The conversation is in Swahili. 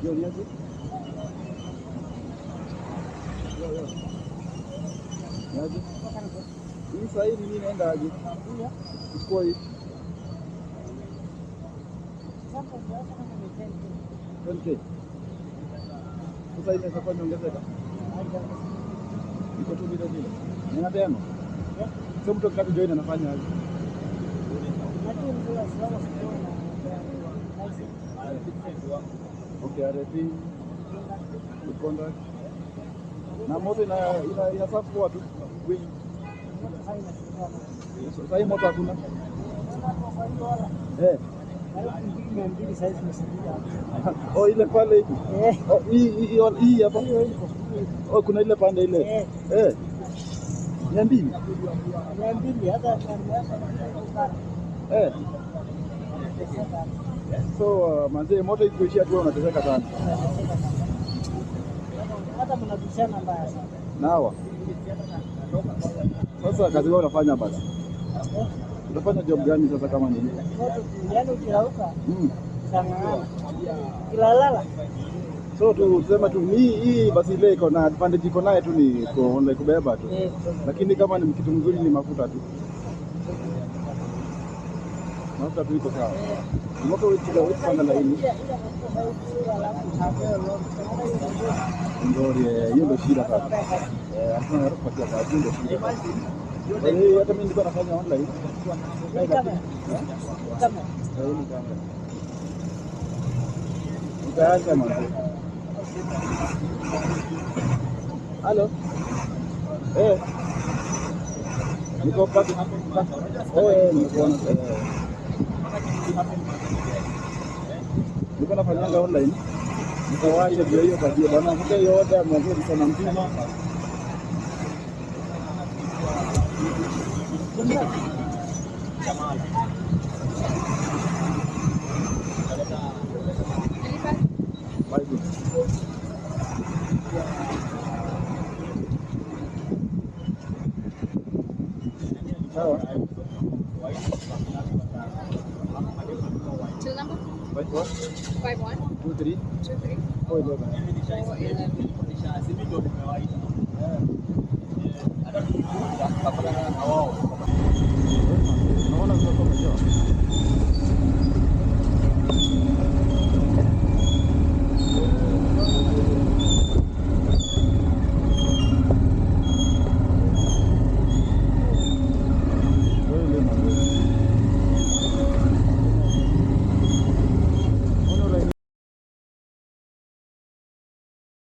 Yo niaje? Yo. Niaje? Hii sasa hivi mimi naenda aje? Chukua hii. Okay. Sasa inaweza kuwa imeongezeka. Iko tu vile vile. Ni nadeno. Sio mtu akitaka join anafanya aje? Okay, RP. Contract. Na moto inafaa kuwa tu. Sasa hii moto hakuna. Oh, ile pale hivi. Oh, hii hapa. Oh, kuna ile pande ile. 200. 200 hata So manze, moto ikiishia tu unateseka sana. hata mnabishana mbaya sana. Nawa. Sasa kazi wewe unafanya basi. Unafanya job gani sasa kama nini? Yaani ukirauka. Sana. Kilalala. So tuseme tu hii basi ile iko na advantage iko naye tu ni kubeba tu. Lakini kama ni kitu mzuri ni mafuta tu. Mafuta tu iko sawa. Moto wetu panga laini. Ndio hiyo ndio shida sasa. Hakuna kupatia kazi ndio shida. Hata mimi nilikuwa nafanya online. Utaanza mambo. Halo. Niko paki. Niko nafanya online. Nikawaje ndio hiyo baadhi bwana mke yote amezidi sana mzima. Till number? 51? 51? 23? 23? 411. 411. Naona